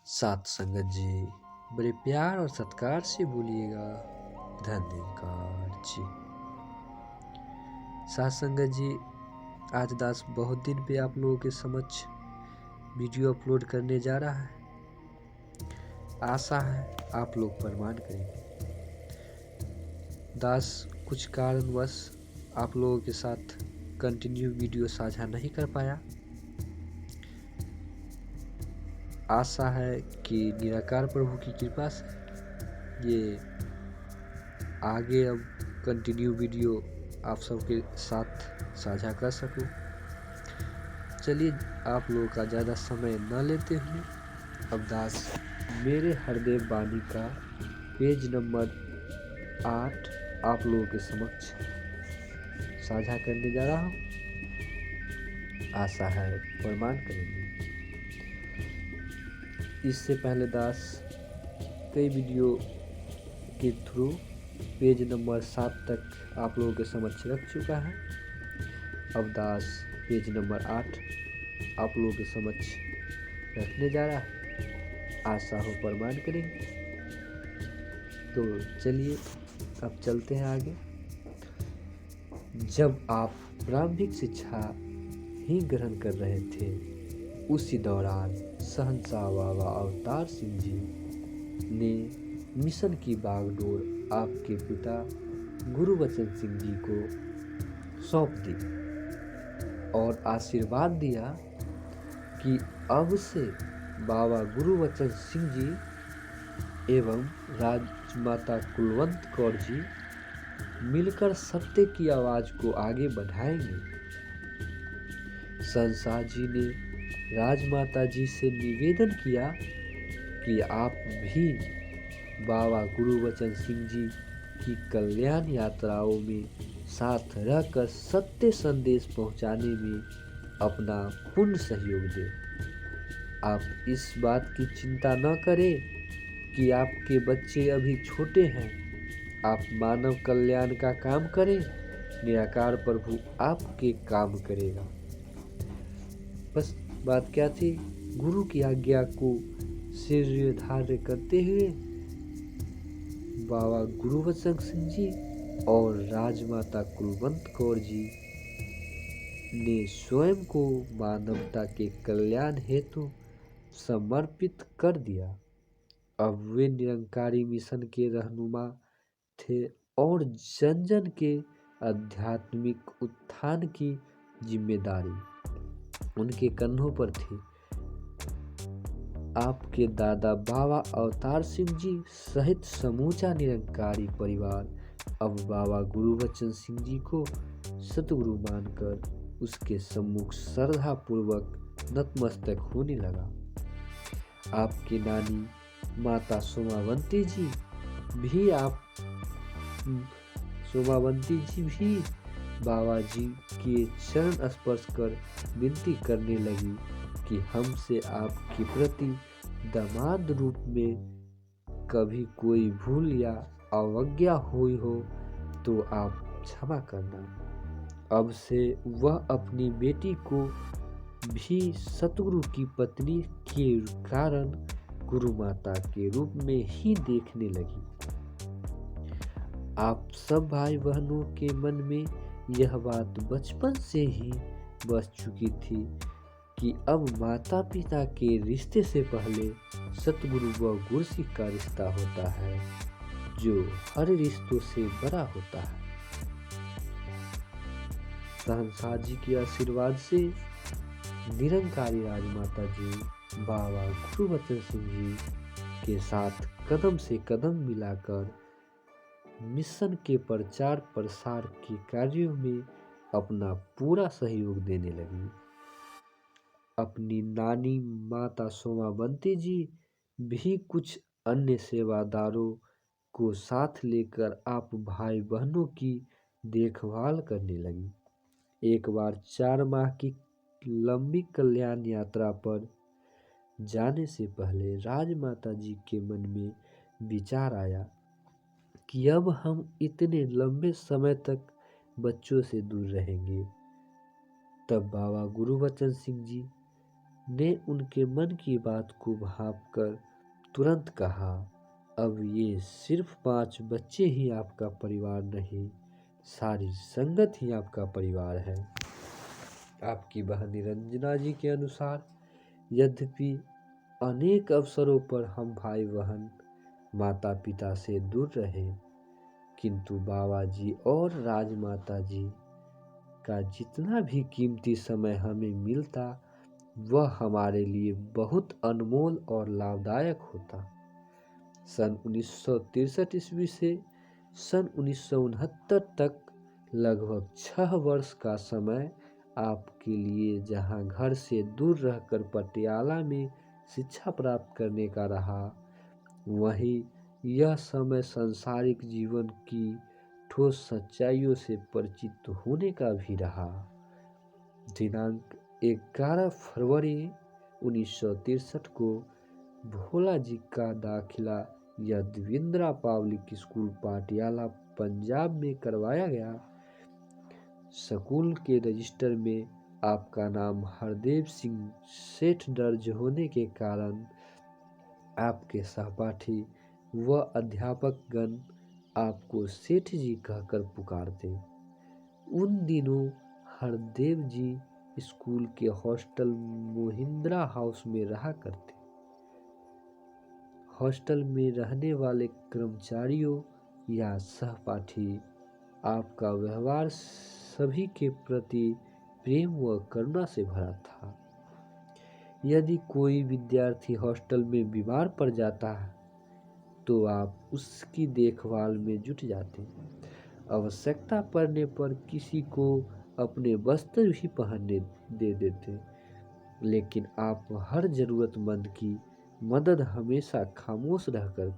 साथ संगत जी बड़े प्यार और सत्कार से बोलिएगा। धन्यवाद जी। साथ संगत जी, आज दास बहुत दिन पे आप लोगों के समक्ष वीडियो अपलोड करने जा रहा है। आशा है आप लोग प्रमाण करेंगे। दास कुछ कारणवश आप लोगों के साथ कंटिन्यू वीडियो साझा नहीं कर पाया। आशा है कि निराकार प्रभु की कृपा से ये आगे अब कंटिन्यू वीडियो आप सबके साथ साझा कर सकूं। चलिए आप लोगों का ज़्यादा समय न लेते हुए अब दास मेरे हरदेव वाणी का पेज नंबर 8 आप लोगों के समक्ष साझा करने जा रहा हूँ। आशा है प्रमाण करेंगे। इससे पहले दास कई वीडियो के थ्रू पेज नंबर 7 तक आप लोगों के समक्ष रख चुका है। अब दास पेज नंबर 8 आप लोगों के समक्ष रखने जा रहा है। आशा हो प्रमाण करेंगे। तो चलिए अब चलते हैं आगे। जब आप प्रारंभिक शिक्षा ही ग्रहण कर रहे थे, उसी दौरान शहंशाह बाबा अवतार सिंह जी ने मिशन की बागडोर आपके पिता गुरुबचन सिंह जी को सौंप दी और आशीर्वाद दिया कि अब से बाबा गुरुबचन सिंह जी एवं राजमाता कुलवंत कौर जी मिलकर सत्य की आवाज को आगे बढ़ाएंगे। शहंशाह जी ने राजमाता जी से निवेदन किया कि आप भी बाबा गुरुबचन सिंह जी की कल्याण यात्राओं में साथ रहकर सत्य संदेश पहुंचाने में अपना पूर्ण सहयोग दें। आप इस बात की चिंता न करें कि आपके बच्चे अभी छोटे हैं। आप मानव कल्याण का काम करें, निराकार प्रभु आपके काम करेगा। बस बात क्या थी, गुरु की आज्ञा को शिरोधार्य करते हुए बाबा गुरुबचन सिंह जी और राजमाता कुलवंत कौर जी ने स्वयं को मानवता के कल्याण हेतु समर्पित कर दिया। अब वे निरंकारी मिशन के रहनुमा थे और जन जन के आध्यात्मिक उत्थान की जिम्मेदारी उनके कंधों पर थी। आपके दादा बाबा अवतार सिंह जी सहित समूचा निरंकारी परिवार अब बाबा गुरुबचन सिंह जी को सतगुरु मानकर उसके सम्मुख श्रद्धा पूर्वक नतमस्तक होने लगा। आपकी नानी माता सोमावंती जी भी बाबा जी के चरण स्पर्श कर विनती करने लगी कि हमसे आपके प्रति दामाद रूप में कभी कोई भूल या अवज्ञा हुई हो तो आप क्षमा करना। अब से वह अपनी बेटी को भी सतगुरु की पत्नी के कारण गुरु माता के रूप में ही देखने लगी। आप सब भाई बहनों के मन में यह बात बचपन से ही बस चुकी थी कि अब माता पिता के रिश्ते से पहले सतगुरु व गुरु सिख का रिश्ता होता है, जो हर रिश्तों से बड़ा होता है। शहंशाह जी के आशीर्वाद से निरंकारी राजमाता जी बाबा गुरुबचन सिंह जी के साथ कदम से कदम मिलाकर मिशन के प्रचार प्रसार के कार्यों में अपना पूरा सहयोग देने लगी। अपनी नानी माता सोमावंती जी भी कुछ अन्य सेवादारों को साथ लेकर आप भाई बहनों की देखभाल करने लगी। एक बार 4 माह की लंबी कल्याण यात्रा पर जाने से पहले राजमाता जी के मन में विचार आया कि अब हम इतने लंबे समय तक बच्चों से दूर रहेंगे। तब बाबा गुरुबचन सिंह जी ने उनके मन की बात को भांपकर तुरंत कहा, अब ये सिर्फ 5 बच्चे ही आपका परिवार नहीं, सारी संगत ही आपका परिवार है। आपकी बहन निरंजना जी के अनुसार, यद्यपि अनेक अवसरों पर हम भाई बहन माता पिता से दूर रहे, किंतु बाबा जी और राजमाता जी का जितना भी कीमती समय हमें मिलता वह हमारे लिए बहुत अनमोल और लाभदायक होता। सन 1963 ईस्वी से सन 1969 तक लगभग 6 वर्ष का समय आपके लिए जहां घर से दूर रहकर पटियाला में शिक्षा प्राप्त करने का रहा, वहीं यह समय सांसारिक जीवन की ठोस सच्चाइयों से परिचित होने का भी रहा। दिनांक 11 फरवरी 1963 को भोला जी का दाखिला यदविंद्रा पब्लिक स्कूल पाटियाला पंजाब में करवाया गया। स्कूल के रजिस्टर में आपका नाम हरदेव सिंह सेठ दर्ज होने के कारण आपके सहपाठी व अध्यापक गण आपको सेठ जी कहकर पुकारते। उन दिनों हरदेव जी स्कूल के हॉस्टल मोहिंद्रा हाउस में रहा करते। हॉस्टल में रहने वाले कर्मचारियों या सहपाठी आपका व्यवहार सभी के प्रति प्रेम व करुणा से भरा था। यदि कोई विद्यार्थी हॉस्टल में बीमार पड़ जाता है तो आप उसकी देखभाल में जुट जाते। आवश्यकता पड़ने पर किसी को अपने वस्त्र भी पहनने दे देते, लेकिन आप हर जरूरतमंद की मदद हमेशा खामोश रहकर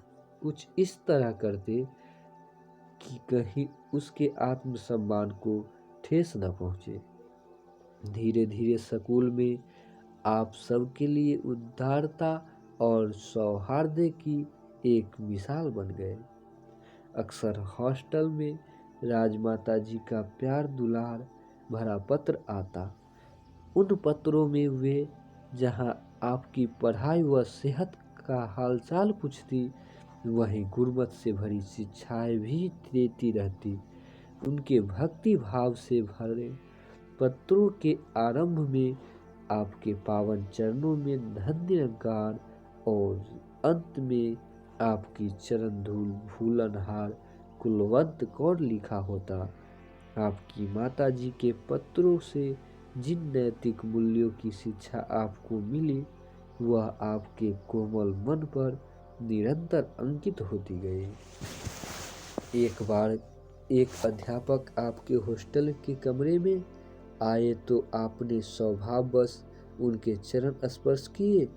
कुछ इस तरह करते कि कहीं उसके आत्मसम्मान को ठेस न पहुंचे। धीरे धीरे स्कूल में आप सबके लिए उदारता और सौहार्द की एक मिसाल बन गए। अक्सर हॉस्टल में राजमाता जी का प्यार दुलार भरा पत्र आता। उन पत्रों में वे जहां आपकी पढ़ाई व सेहत का हालचाल पूछती, वहीं गुरबत से भरी शिक्षाएं भी देती रहती। उनके भक्ति भाव से भरे पत्रों के आरंभ में आपके पावन चरणों में धन निरंकार और अंत में आपकी चरण धूल भूलनहार कुलवंत कौर लिखा होता। आपकी माता जी के पत्रों से जिन नैतिक मूल्यों की शिक्षा आपको मिली वह आपके कोमल मन पर निरंतर अंकित होती गई। एक बार एक अध्यापक आपके हॉस्टल के कमरे में आए तो आपने स्वभाववश उनके चरण स्पर्श किए,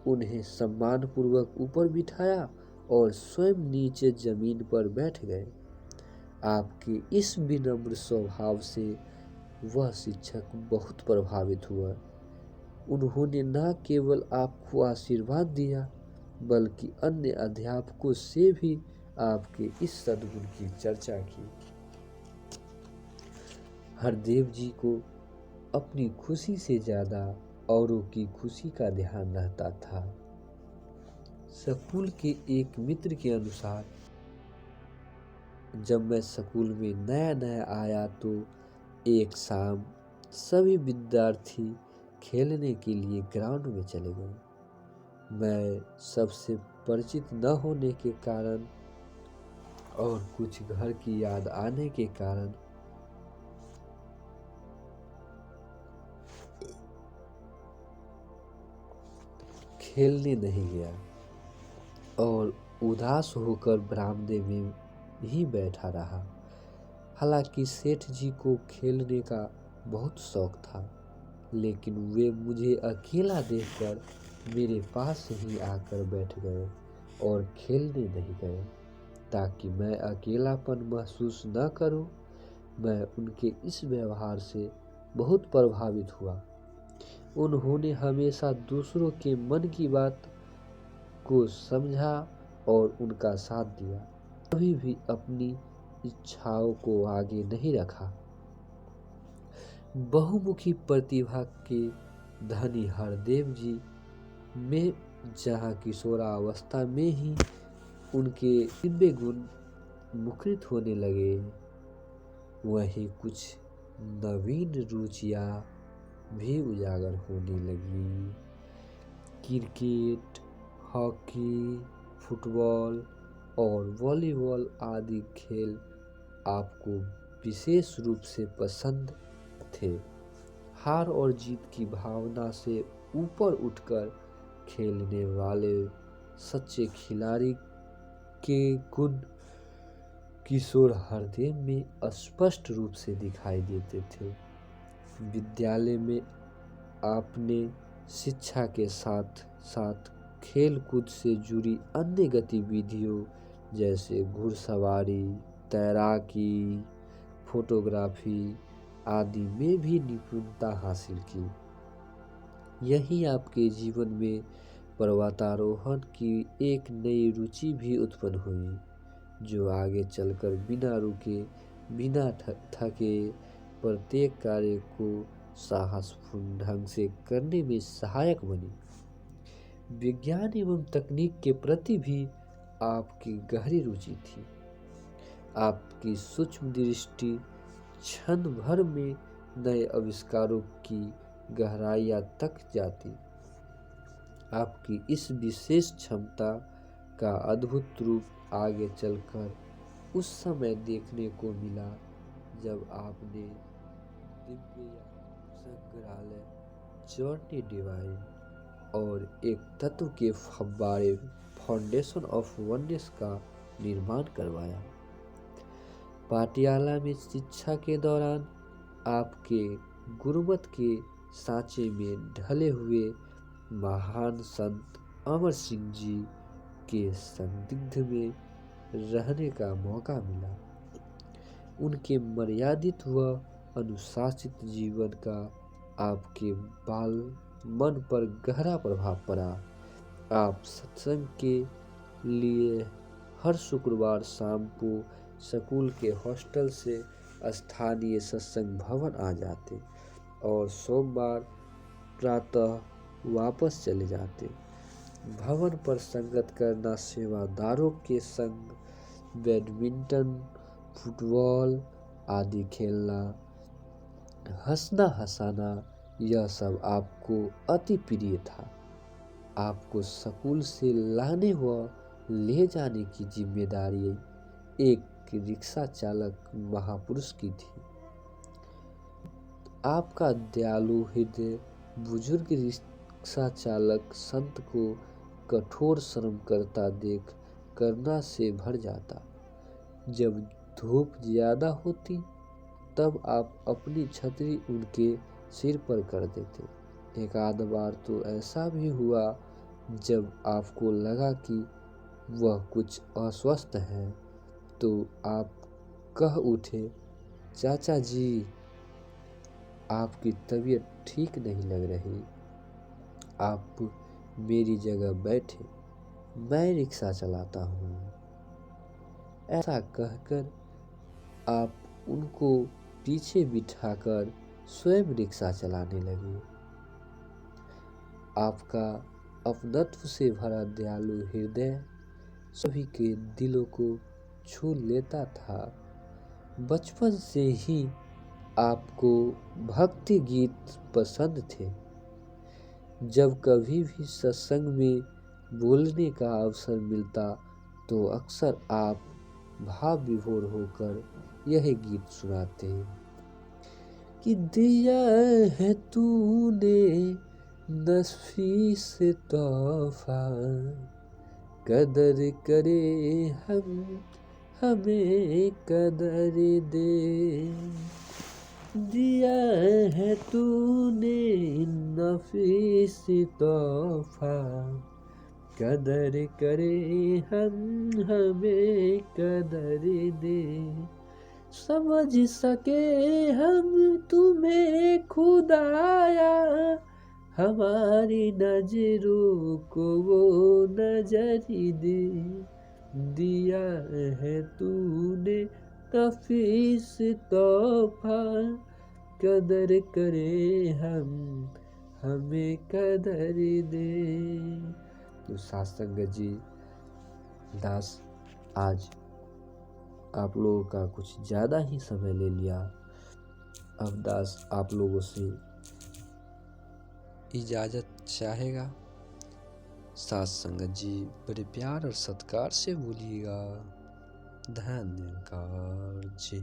उन्हें सम्मानपूर्वक ऊपर बिठाया और स्वयं नीचे जमीन पर बैठ गए। आपके इस विनम्र स्वभाव से वह शिक्षक बहुत प्रभावित हुआ। उन्होंने न केवल आपको आशीर्वाद दिया बल्कि अन्य अध्यापकों से भी आपके इस सद्गुण की चर्चा की। हरदेव जी को अपनी खुशी से ज्यादा औरों की खुशी का ध्यान रहता था। स्कूल के एक मित्र के अनुसार, जब मैं स्कूल में नया नया आया तो एक शाम सभी विद्यार्थी खेलने के लिए ग्राउंड में चले गए। मैं सबसे परिचित न होने के कारण और कुछ घर की याद आने के कारण खेलने नहीं गया और उदास होकर बरामदे में ही बैठा रहा। हालांकि सेठ जी को खेलने का बहुत शौक था, लेकिन वे मुझे अकेला देखकर मेरे पास ही आकर बैठ गए और खेलने नहीं गए ताकि मैं अकेलापन महसूस न करूं। मैं उनके इस व्यवहार से बहुत प्रभावित हुआ। उन्होंने हमेशा दूसरों के मन की बात को समझा और उनका साथ दिया, कभी भी अपनी इच्छाओं को आगे नहीं रखा। बहुमुखी प्रतिभा के धनी हरदेव जी में जहाँ किशोरावस्था में ही उनके दिव्य गुण मुखरित होने लगे, वहीं कुछ नवीन रुचियाँ भी उजागर होने लगी। क्रिकेट, हॉकी, फुटबॉल और वॉलीबॉल आदि खेल आपको विशेष रूप से पसंद थे। हार और जीत की भावना से ऊपर उठकर खेलने वाले सच्चे खिलाड़ी के गुण किशोर हरदेव में स्पष्ट रूप से दिखाई देते थे। विद्यालय में आपने शिक्षा के साथ साथ खेल कूद से जुड़ी अन्य गतिविधियों जैसे घुड़सवारी, तैराकी, फोटोग्राफी आदि में भी निपुणता हासिल की। यही आपके जीवन में पर्वतारोहण की एक नई रुचि भी उत्पन्न हुई, जो आगे चलकर बिना रुके, बिना थके प्रत्येक कार्य को साहसपूर्ण ढंग से करने में सहायक बनी। विज्ञान एवं तकनीक के प्रति भी आपकी गहरी रुचि थी। आपकी सूक्ष्म दृष्टि क्षण भर में नए आविष्कारों की गहराइयां तक जाती। आपकी इस विशेष क्षमता का अद्भुत रूप आगे चलकर उस समय देखने को मिला जब आपने दिव्य संग्रहालय, जॉर्नी डिवाइन और एक तत्व के फव्वारे फाउंडेशन ऑफ वननेस का निर्माण करवाया। पाटियाला में शिक्षा के दौरान आपके गुरुमत के सांचे में ढले हुए महान संत अमर सिंह जी के संदिग्ध में रहने का मौका मिला। उनके मर्यादित व अनुशासित जीवन का आपके बाल मन पर गहरा प्रभाव पड़ा। आप सत्संग के लिए हर शुक्रवार शाम को स्कूल के हॉस्टल से स्थानीय सत्संग भवन आ जाते और सोमवार प्रातः वापस चले जाते। भवन पर संगत करना, सेवादारों के संग बैडमिंटन, फुटबॉल आदि खेलना, हंसना हंसाना, यह सब आपको अति प्रिय था। आपको स्कूल से लाने व ले जाने की जिम्मेदारी एक रिक्शा चालक महापुरुष की थी। आपका दयालु हृदय बुजुर्ग रिक्शा चालक संत को कठोर श्रम करता देख करुणा से भर जाता। जब धूप ज्यादा होती तब आप अपनी छतरी उनके सिर पर कर देते। एक आध बार तो ऐसा भी हुआ जब आपको लगा कि वह कुछ अस्वस्थ है तो आप कह उठे, चाचा जी, आपकी तबीयत ठीक नहीं लग रही, आप मेरी जगह बैठे, मैं रिक्शा चलाता हूँ। ऐसा कहकर आप उनको पीछे बिठाकर स्वयं रिक्शा चलाने लगे। आपका अपनत्व से भरा दयालु हृदय सभी के दिलों को छू लेता था। बचपन से ही आपको भक्ति गीत पसंद थे। जब कभी भी सत्संग में बोलने का अवसर मिलता तो अक्सर आप भाव विभोर होकर यह गीत सुनाते कि दिया है तूने नफीस तोहफा, कदर करे हम हमें कदर दे। दिया है तूने नफीस तोहफा, कदर करे हम हमें कदर दे। समझ सके हम तुम्हें खुदाया, हमारी नजरों को वो नजर दे। दिया है तूने नफीस तोहफा, कदर करे हम हमें कदर दे। तो साथ संगत जी, दास आज आप लोगों का कुछ ज़्यादा ही समय ले लिया। अब दास आप लोगों से इजाज़त चाहेगा। साथ संगत जी बड़े प्यार और सत्कार से बोलिएगा। धन्यवाद जी।